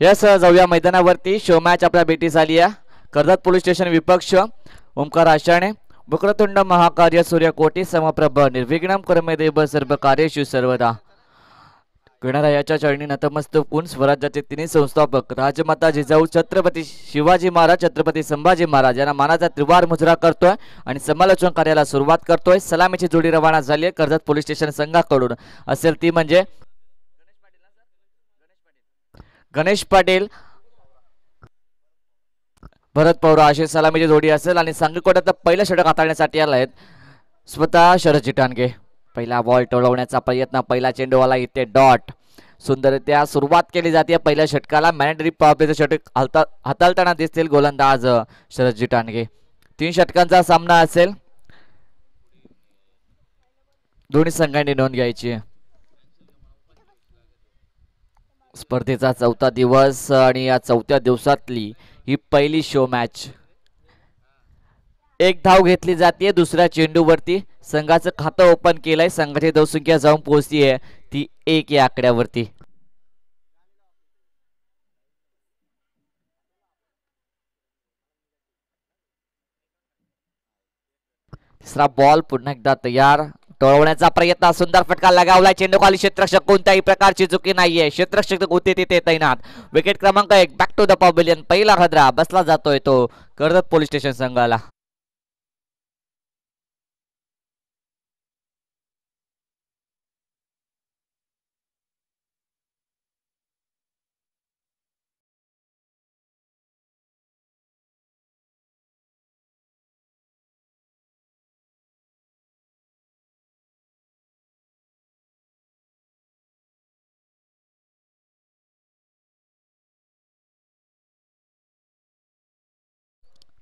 Yes जाऊया मैदानावरती. Show match आपल्या भेटी झाली आहे. कर्जत पोलीस स्टेशन विपक्ष ओंकार आषाणे. वक्रतुंड महाकार्य सूर्यकोटी समप्रभ निर्विघ्नम कर्मदेव सर्व कार्येषु सर्वदा. गणरायाच्या चरणी नतमस्तक होऊन स्वराज्याचे तिन्ही संस्थापक राजमाता जिजाऊ छत्रपती शिवाजी महाराज, छत्रपती संभाजी महाराज यांना मानाचा त्रिवार मुजरा करतोय आणि समालोचन कार्याला सुरुवात करतोय. सलामीची जोडी रवाना झाली आहे कर्जत पोलीस स्टेशन संघाकडून. असेल ती म्हणजे गणेश पाटील, भरत पवार अशी सलामीची जोडी असेल. आणि सांगलीकोट्यात पहिलं षटक हाताळण्यासाठी आला आहेत स्वतः शरद टाणगे. पहिला बॉल टोलवण्याचा प्रयत्न, पहिला चेंडूवाला इथे डॉट. सुंदररित्या सुरुवात केली जाते पहिल्या षटकाला. मॅनेटरी पॉवरचे षटक हाताळताना दिसतील गोलंदाज शरदजी टाणगे. 3 षटकांचा सामना असेल. दोन्ही संघांनी नोंद घ्यायची. स्पर्धेचा 4था दिवस आणि या 4थ्या दिवसातली ही पहिली शो मॅच. 1 धाव घेतली जाते दुसऱ्या चेंडूवरती. संघाचं खातं ओपन केलंय. संघाची धावसंख्या जाऊन पोहोचली आहे ती 1 या आकड्यावरती. तिसरा बॉल पुन्हा एकदा तयार. टोळवण्याचा प्रयत्न, सुंदर फटका लगावलाय. चेंडू खाली. क्षेत्ररक्षक कोणत्याही प्रकारची चुकी नाहीये. क्षेत्ररक्षक होते तिथे तैनात. विकेट क्रमांक 1 बॅक टू द पॅव्हिलियन. पहिला हदरा बसला जातोय तो कर्जत पोलीस स्टेशन संघाला.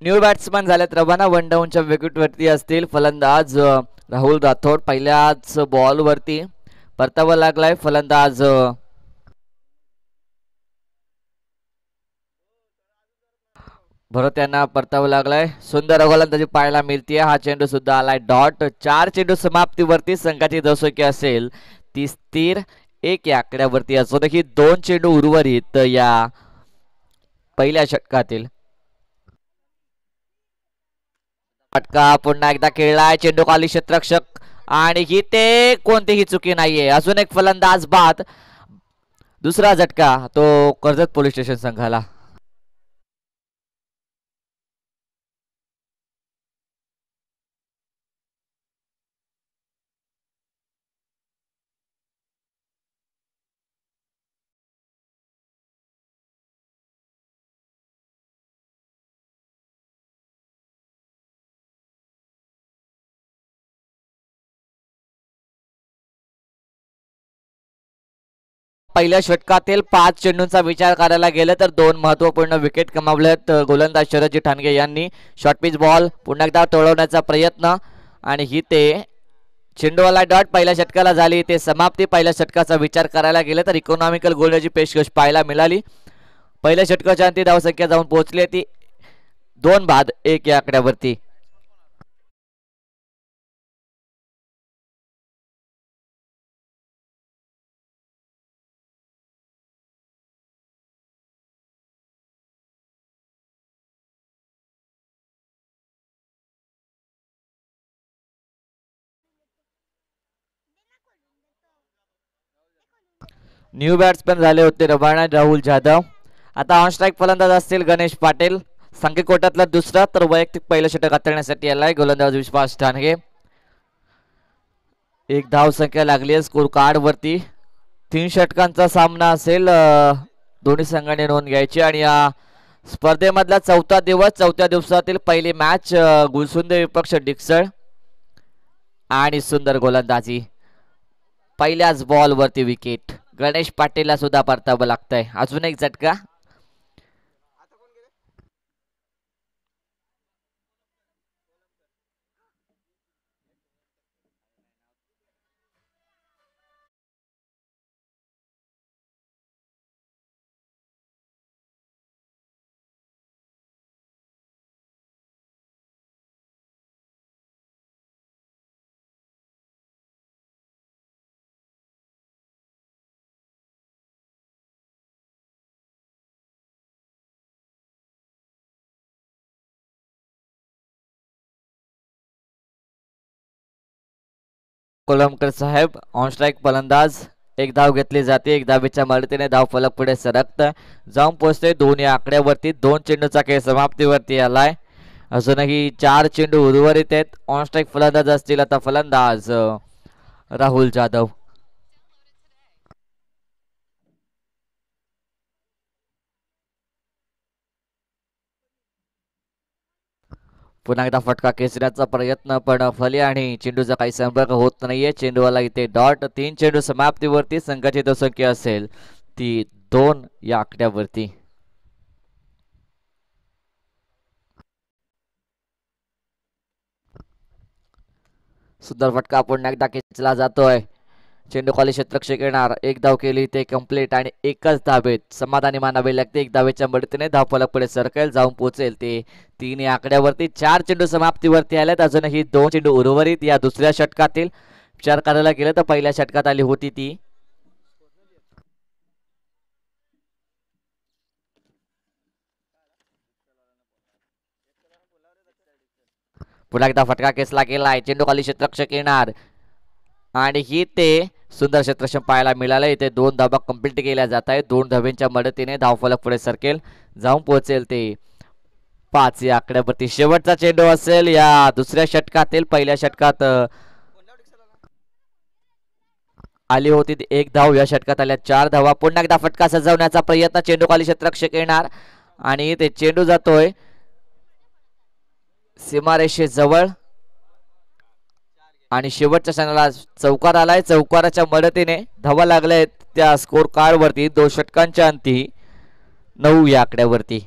न्यू बॅट्समन झालेत. रवाना वनडाऊनच्या विकेटवरती असतील. फलंदाज राहुल राठोड. पहिल्याच बॉलवरती परतावा लागलाय फलंदाज भरत यांना परतावा लागलाय. सुंदर गोलंदाजी पाहायला मिळते. हा चेंडू सुद्धा आलाय डॉट. 4 चेंडू समाप्तीवरती. संघाची धावसंख्या असेल ती स्थिर 1 या आकड्यावरती असून देखील 2 चेंडू उर्वरित या पहिल्या षटकातील. फटका पुन्हा एकदा खेळलाय. चेंडू खाली. क्षेत्ररक्षक आणि इथे कोणतीही चुकी नाहीये. अजून एक फलंदाज बाद. दुसरा झटका तो कर्जत पोलीस स्टेशन संघाला. पहिल्या षटकातील 5 चेंडूंचा विचार करायला गेलं तर 2 महत्वपूर्ण विकेट कमावलेत गोलंदाज शरदजी ठाणगे यांनी. शॉर्ट पिच बॉल पुन्हा एकदा तोडवण्याचा प्रयत्न आणि ही ते चेंडूवाला डॉट. पहिल्या षटकाला झाली ते समाप्ती. पहिल्या षटकाचा विचार करायला गेलं तर इकॉनॉमिकल गोलंदाजी पेशकश पाहायला मिळाली. पहिल्या षटकाच्या अंती धावसंख्या जाऊन पोहोचली ती 2 बाद 1 या आकड्यावरती. न्यू बॅट्समॅन झाले होते रबाना राहुल जाधव. आता ऑन स्ट्राईक फलंदाज असतील गणेश पाटील. सांगलीकोट्यातला दुसरा तर वैयक्तिक पहिलं षटक हाताळण्यासाठी आलाय गोलंदाज विश्वास ठाणगे. 1 धाव संख्या लागली आहे स्कोर कार्ड वरती. 3 षटकांचा सामना असेल. दोन्ही संघाने नोंद घ्यायची आणि या स्पर्धेमधला 4था दिवस. 4थ्या दिवसातील पहिली मॅच. गुलसुंदे विपक्ष डिक्सळ आणि सुंदर गोलंदाजी. पहिल्याच बॉल वरती विकेट. गणेश पाटीलला सुद्धा परतावं लागतंय. अजून एक झटका. कोलमकर साहेब ऑन स्ट्राईक फलंदाज. एक धाव घेतली जाते. एक धावेच्या मदतीने धाव फलक पुढे सरकत जाऊन पोहोचते 2 या आकड्यावरती. 2 चेंडूचा खेळ समाप्तीवरती आलाय. अजूनही 4 चेंडू उर्वरित आहेत. ऑन स्ट्राईक फलंदाज असतील आता फलंदाज राहुल जाधव. पुन्हा एकदा फटका खेचण्याचा प्रयत्न पण फली आणि चेंडूचा काही संपर्क होत नाहीये. चेंडूवाला इथे डॉट. 3 चेंडू समाप्तीवरती. संघाची धावसंख्या असेल ती 2 या आकड्यावरती. सुंदर फटका पुन्हा एकदा खेचला जातोय. चेंडू खाली क्षेत्ररक्षक येणार. एक धाव केली ते कंप्लीट आणि एकच धावेत समाधानी मानावे लागते. एक धावेच्या मदतीने धाव फलक पुढे सरकेल जाऊन पोहोचेल ते 3 या आकड्यावरती. 4 चेंडू समाप्तीवरती आलेत. अजूनही 2 चेंडू उर्वरित या दुसऱ्या षटकातील. विचार करायला गेलं तर पहिल्या षटकात आली होती ती. पुन्हा एकदा फटका खेचला गेलाय. चेंडू खाली क्षेत्ररक्षक येणार आणि ही ते सुंदर क्षेत्ररक्षण पाहायला मिळालं. इथे 2 धावा कंप्लीट केल्या जात आहेत. 2 धावेंच्या मदतीने धावफलक पुढे सरकेल जाऊन पोहोचेल ते 5 या आकड्यावरती. शेवटचा चेंडू असेल या दुसऱ्या षटकातील. पहिल्या षटकात आली होती एक धाव. या षटकात आल्या 4 धावा. पुन्हा एकदा फटका सजवण्याचा प्रयत्न. चेंडू खाली क्षेत्ररक्षक येणार आणि ते चेंडू जातोय सीमारेषेजवळ आणि शेवटच्या क्षणाला चौकार आलाय. चौकाराच्या मदतीने धावा लागल्या त्या स्कोर कार्ड वरती. 2 षटकांच्या अंती 9 या आकड्यावरती.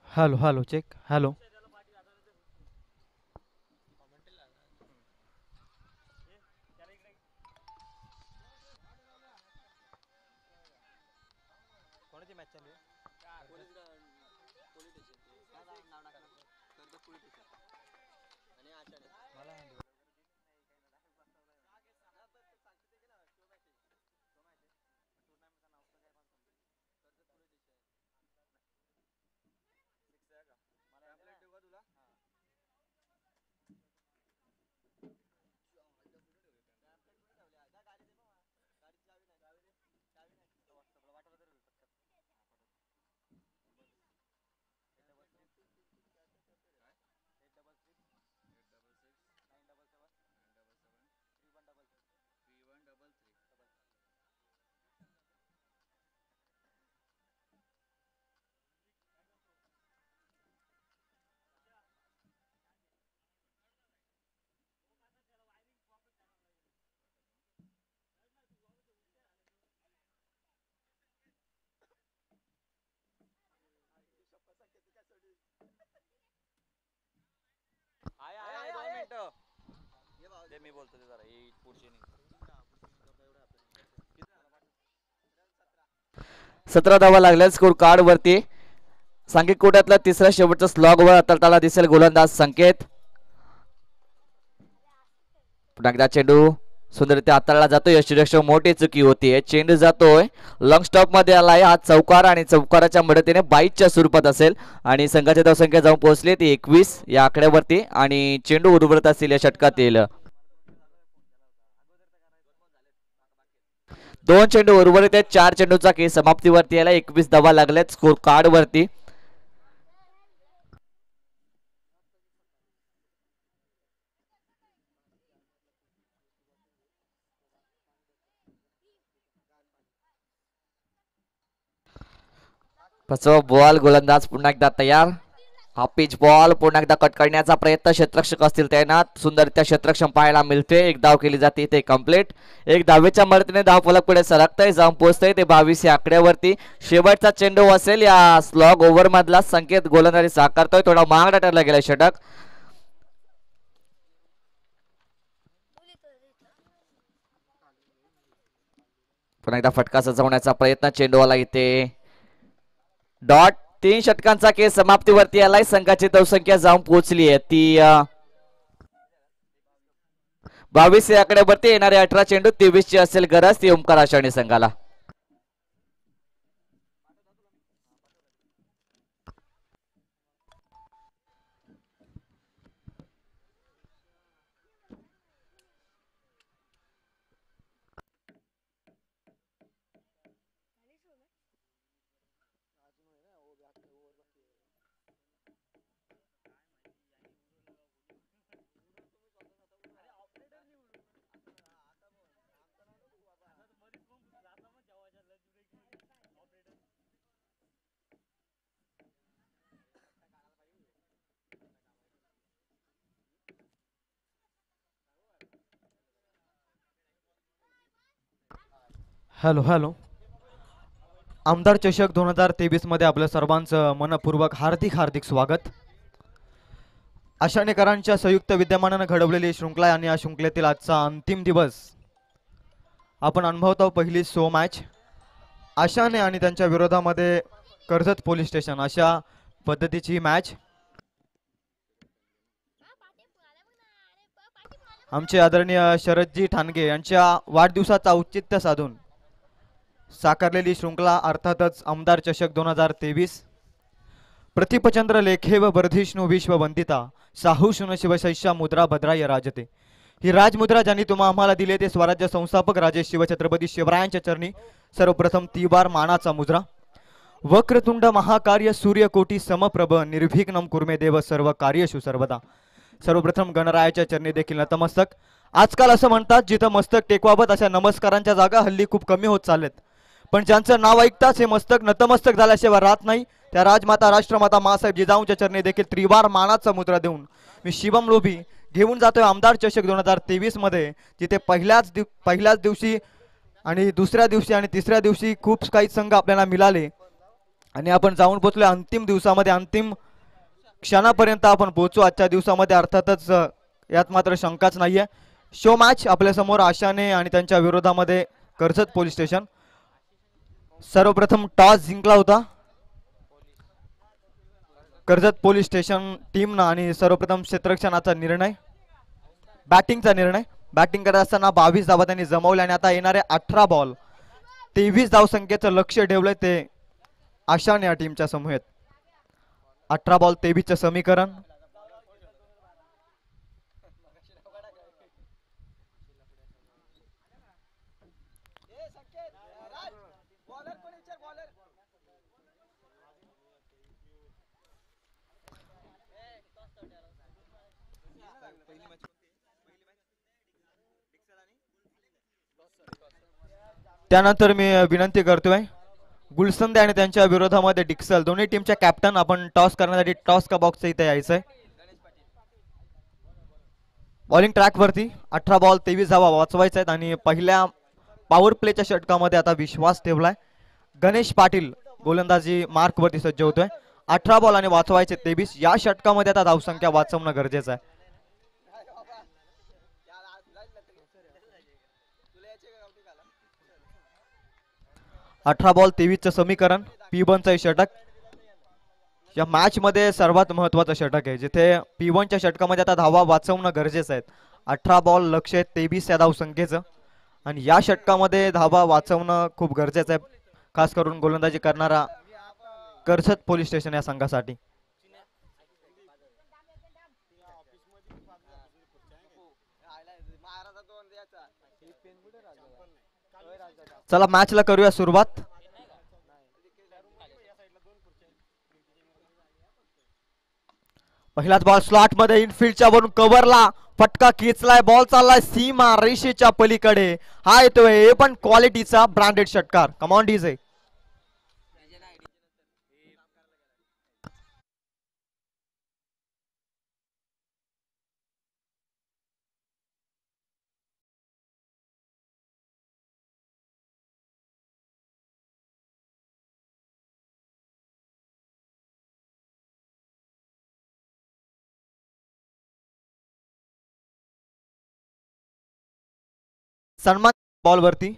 Hello hello check. हॅलो कोणाची मॅच चालू आहे? मी बोलतो जरा पुढची 17 धावा लागल्या स्कोर कार्ड वरती. सांघिक कोट्यातला तिसरा शेवटचा स्लॉग वर आतरताला दिसेल गोलंदाज संकेत. पुन्हा एकदा चेंडू सुंदररित्या हाताळला जातोय. यष्टीरक्षक मोठी चुकी होतीये. चेंडू जातोय लॉंग स्टॉप मध्ये आलाय. हा चौकार आणि चौकाराच्या मदतीने 22च्या स्वरूपात असेल आणि संघाची धावसंख्या जाऊन पोहोचली ती 21 या आकड्यावरती आणि चेंडू उर्वरित असतील या षटकातील. 2 चेंडू उर्वरित आहेत. 4 चेंडूचा खेळ समाप्तीवरती आला. 21 धावा लागल्यात स्कोर कार्ड वरती. फसव बॉल, गोलंदाज पुन्हा एकदा तयार. हा पिच बॉल पुन्हा एकदा कट करण्याचा प्रयत्न, क्षेत्ररक्षक असतील तैनात. सुंदररित्या क्षेत्ररक्षण पाहायला मिळते. एक धाव केली जाते ते कंप्लीट. एक धावेच्या मदतीने धाव फलक पुढे सरकतंय, जाऊन पोहोचतंय ते 22 या आकड्यावरती. शेवटचा चेंडू असेल या स्लॉग ओव्हर मधला. संकेत गोलंदाजी साकारतोय, थोडा महागडा ठरला गेला षटक. पुन्हा एकदा फटका सजवण्याचा प्रयत्न, चेंडूवाला इथे डॉट. 3 षटकांचा खेळ समाप्तीवरती आलाय. संघाची धावसंख्या जाऊन पोहोचली आहे ती 22 या आकड्यावरती. येणारे 18 चेंडू 23 ची असेल गरज ती ओमकार आशाणे संघाला. Hello hello. आमदार चषक 2023 मध्ये आपल्या सर्वांचं मनपूर्वक हार्दिक हार्दिक स्वागत. आशाणेकरांच्या संयुक्त विद्यमानानं घडवलेली शृंखला आणि या शृंखलेतील आजचा अंतिम दिवस आपण अनुभवतो. पहिली सो मॅच आशाने आणि त्यांच्या विरोधामध्ये कर्जत पोलीस स्टेशन अशा पद्धतीची मॅच. आमचे आदरणीय शरदजी ठाणगे यांच्या वाढदिवसाचा औचित्य साधून साकारलेली शृंखला अर्थातच आमदार चषक 2023. प्रतिपचंद्र लेखे व बर्धिष्णू विश्ववंदिता साहू शुन शिवशैष्या मुद्रा भद्राय राजते. ही राजमुद्रा ज्यांनी तुम्हा आम्हाला दिले ते स्वराज्य संस्थापक राजे शिवछत्रपती शिवरायांच्या चरणी सर्वप्रथम 3 बार मानाचा मुद्रा. वक्रतुंड महाकार्य सूर्यकोटी समप्रभ निर्विघ्नं कुर्मे देव सर्व कार्येषु सर्वदा. सर्वप्रथम गणरायाच्या चरणी देखील नतमस्तक. आजकाल असं म्हणतात जिथं मस्तक टेकवावत अशा नमस्कारांच्या जागा हल्ली खूप कमी होत चाललेत, पण ज्यांचं नाव ऐकताच हे मस्तक नतमस्तक झाल्याशिवाय राहत नाही त्या राजमाता राष्ट्रमाता मासाहेब जिजाऊंच्या चरणी देखील त्रिवार मानाचा मुद्रा देऊन मी शिवम लोभी घेऊन जातोय आमदार चषक 2023 मध्ये, जिथे पहिल्याच दिवशी आणि दुसऱ्या दिवशी आणि तिसऱ्या दिवशी खूप काही संघ आपल्याला मिळाले आणि आपण जाऊन पोहोचलो अंतिम दिवसामध्ये. अंतिम क्षणापर्यंत आपण पोहोचू आजच्या दिवसामध्ये. अर्थातच यात मात्र शंकाच नाहीये. शो मॅच आपल्या समोर आशाने आणि त्यांच्या विरोधामध्ये कर्जत पोलीस स्टेशन. सर्वप्रथम टॉस जिंकला होता कर्जत पोलीस स्टेशन टीमनं आणि सर्वप्रथम क्षेत्ररक्षणाचा निर्णय, बॅटिंगचा निर्णय. बॅटिंग करत असताना 22 धावा त्यांनी जमवल्या आणि आता येणारे 18 बॉल 23 धावसंख्येचं लक्ष ठेवलंय ते आशाने या टीमच्या समूहात. 18 बॉल 23चं समीकरण. त्यानंतर मी विनंती करतोय गुलसंदे आणि त्यांच्या विरोधामध्ये डिक्सल दोन्ही टीमच्या कॅप्टन आपण टॉस करण्यासाठी टॉस का बॉक्स इथे यायचंय. बॉलिंग ट्रॅक वरती 18 बॉल 23 धावा वाचवायच्या आहेत आणि पहिल्या पॉवर प्लेच्या षटकामध्ये आता विश्वास ठेवलाय. गणेश पाटील गोलंदाजी मार्क वरती सज्ज होतोय. 18 बॉल आणि वाचवायचे 23. या षटकामध्ये आता धावसंख्या वाचवणं गरजेचं आहे. 18 बॉल 23चं समीकरण. P1चं षटक या मॅच मध्ये सर्वात महत्वाचं षटक आहे, जिथे P1च्या षटकामध्ये आता धावा वाचवणं गरजेचं आहे. 18 बॉल लक्ष 23 या धावसंख्येचं आणि या षटकामध्ये धावा वाचवणं खूप गरजेचं आहे, खास करून गोलंदाजी करणारा कर्जत पोलीस स्टेशन या संघासाठी. चला मॅचला करूया सुरुवात. पहिलाच बॉल स्लॉट मध्ये इनफिल्डच्या वरून कव्हरला फटका खेचलाय. बॉल चाललाय सीमा रेषेच्या पलीकडे. हा येतोय हे पण क्वालिटीचा ब्रँडेड षटकार. Come on DJ. सन्मान बॉलवरती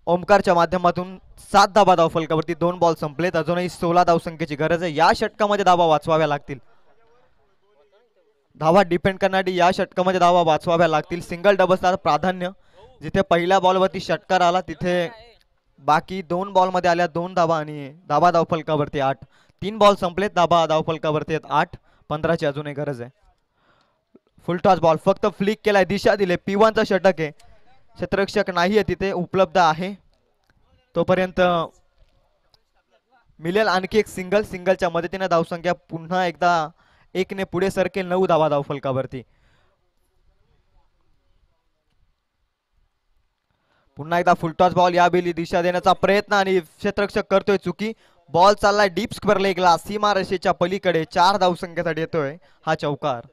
ओमकारच्या माध्यमातून 7 धाबा धावफलकावरती 2 बॉल संपलेत. अजूनही 16 धावसंख्येची गरज आहे. या षटकामध्ये धावा वाचवाव्या लागतील. धावा डिपेंड करणारी या षटकामध्ये धावा वाचवाव्या लागतील. सिंगल डबल्सला प्राधान्य. जिथे पहिल्या बॉलवरती षटकार आला तिथे बाकी 2 बॉलमध्ये आल्या 2 धावा आणि धाबा धावफलकावरती 8. 3 बॉल संपलेत. धाबा धावफलकावरती आहेत 8. 15ची अजूनही गरज आहे. फुल टॉस बॉल फक्त फ्लिक केलाय. दिशा दिले. P1चा षटक आहे. क्षेत्ररक्षक नाहीये तिथे उपलब्ध आहे. तोपर्यंत मिळेल आणखी एक सिंगल. सिंगलच्या मदतीने धावसंख्या पुन्हा एकदा 1 ने पुढे सरकेल. 9 धावा धावफलकावरती. पुन्हा एकदा फुलटॉस बॉल या बेली दिशा देण्याचा प्रयत्न आणि क्षेत्ररक्षक करतोय चुकी. बॉल चाललाय डीप स्क्वेअर लेगला सीमा रेषेच्या पलीकडे. 4 धावसंख्येसाठी येतोय हा चौकार.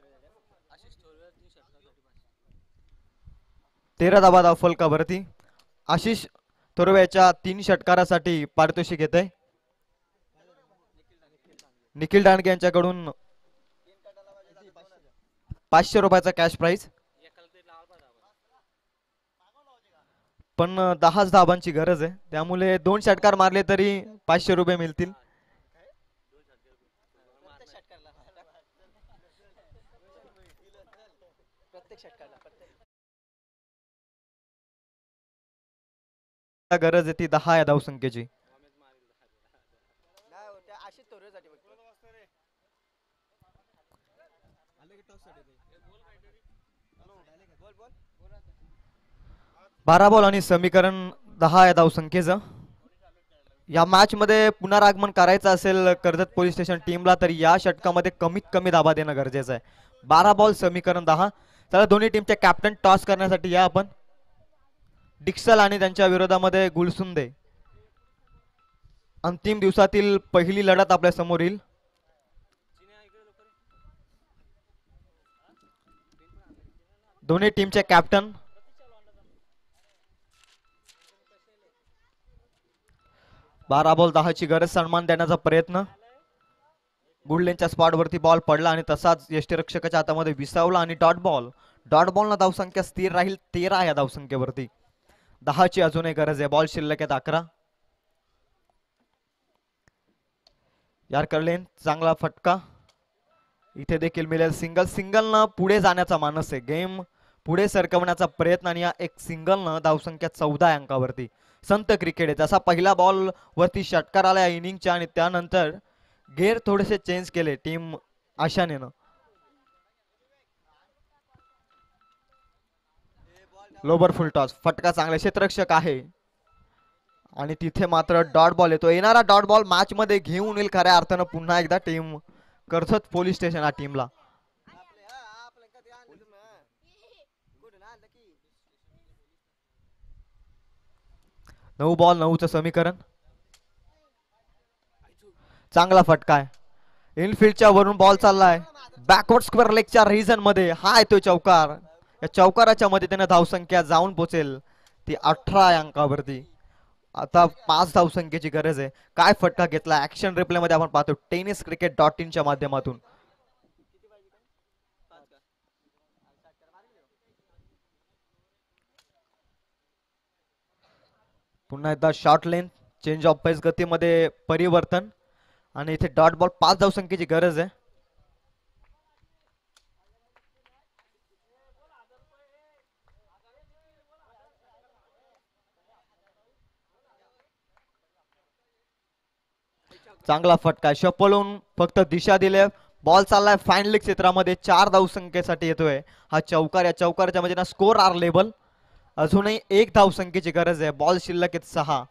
13 धावा धावफलकावरती. आशिष थोरवेच्या 3 षटकारासाठी पारितोषिक येते. निखिल डांडगे यांच्याकडून 500 रुपयाचा कॅश प्राइज. पण 10 धाबांची गरज आहे. त्यामुळे 2 षटकार मारले तरी 500 रुपये मिळतील. गरज आहे ती 10 या धावसंख्येची. बारा बॉल आणि समीकरण 10 या धावसंख्येचं. या मॅच मध्ये पुनरागमन करायचं असेल कर्जत पोलीस स्टेशन टीमला तर या षटकामध्ये कमीत कमी धाबा देणं गरजेचं आहे. 12 बॉल समीकरण 10. चला दोन्ही टीमचे कॅप्टन टॉस करण्यासाठी या आपण. डिक्सल आणि त्यांच्या विरोधामध्ये गुलसुंदे. अंतिम दिवसातील पहिली लढत आपल्या समोर येईल. दोन्ही टीमचे कॅप्टन. बारा बॉल 10ची गरज. सन्मान देण्याचा प्रयत्न. गुडलेनच्या स्पॉट वरती बॉल पडला आणि तसाच यष्टीरक्षकाच्या हातामध्ये विसावला आणि डॉट बॉल. डॉट बॉल न धावसंख्या स्थिर राहील 13 या धावसंख्येवरती. 10ची अजूनही गरज आहे. बॉल शिल्लक आहेत 11. यार्कर लेन चांगला फटका. इथे देखील मिळेल सिंगल. सिंगलनं पुढे जाण्याचा मानस आहे. गेम पुढे सरकवण्याचा प्रयत्न आणि या एक सिंगलनं धावसंख्या 14 अंकावरती. संत क्रिकेट आहे. जसा पहिला बॉल वरती षटकार आला या इनिंगच्या आणि त्यानंतर गेअर थोडेसे चेंज केले टीम आशानेनं. लोबर फुल टॉस. फटका चांगला. क्षेत्ररक्षक आहे आणि तिथे मात्र डॉट बॉल येतो. येणारा डॉट बॉल मॅच मध्ये घेऊन येईल खऱ्या अर्थानं पुन्हा एकदा टीम कर्जत पोलीस स्टेशन या टीमला. 9 बॉल 9चं समीकरण. चांगला फटका आहे. इनफिल्डच्या वरून बॉल चाललाय बॅकवर्ड स्क्वेअर लेगच्या रिजन मध्ये. हा येतोय चौकार. या चौकाराच्या मदतीने धावसंख्या जाऊन पोहोचेल ती 18 अंकावरती. आता 5 धावसंख्येची गरज आहे. काय फटका घेतला. ऍक्शन रिप्ले मध्ये आपण पाहतो tenniscricket.in च्या माध्यमातून. पुन्हा एकदा शॉर्ट लेन. चेंज ऑफ पेस गतीमध्ये परिवर्तन आणि इथे डॉट बॉल. 5 धावसंख्येची गरज आहे. चांगला फटका. शपलून फक्त दिशा दिले. बॉल चाललाय फाईन लेग क्षेत्रामध्ये. 4 धावसंख्येसाठी येतोय हा चौकार. या चौकाराच्या मध्ये स्कोर आर लेबल. अजूनही 1 धावसंख्येची गरज आहे. बॉल शिल्लक आहेत 6.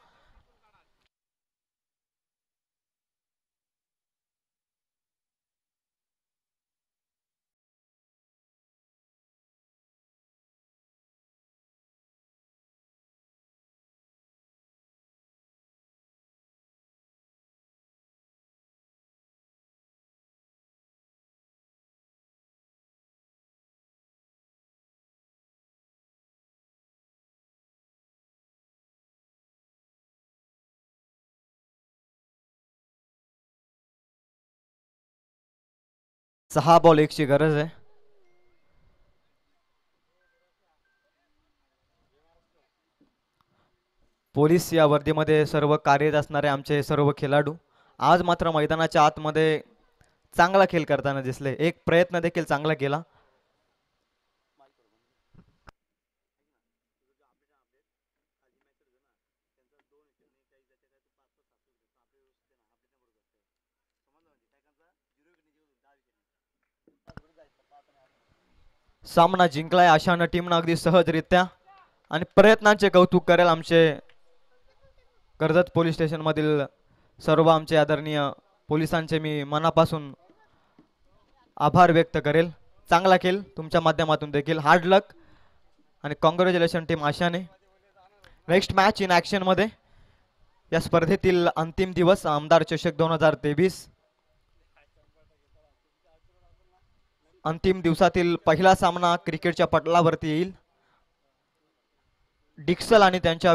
सहा बॉल 1ची गरज आहे. पोलीस या वर्दीमध्ये सर्व कार्यरत असणारे आमचे सर्व खेळाडू आज मात्र मैदानाच्या आतमध्ये चांगला खेळ करताना दिसले. एक प्रयत्न देखील चांगला केला. सामना जिंकलाय अशानं टीमनं अगदी सहजरित्या आणि प्रयत्नांचे कौतुक करेल आमचे कर्जत पोलीस स्टेशन मधील सर्व आमचे आदरणीय पोलिसांचे मी मनापासून आभार व्यक्त करेल. चांगला खेळ तुमच्या माध्यमातून देखील. हार्ड लक आणि कॉंग्रॅच्युलेशन टीम आशाने. नेक्स्ट मॅच इन ॲक्शन मध्ये या स्पर्धेतील अंतिम दिवस आमदार चषक 2023. अंतिम दिवसातील पहिला सामना क्रिकेटच्या पटलावरती येईल. डिक्सल आणि त्यांच्या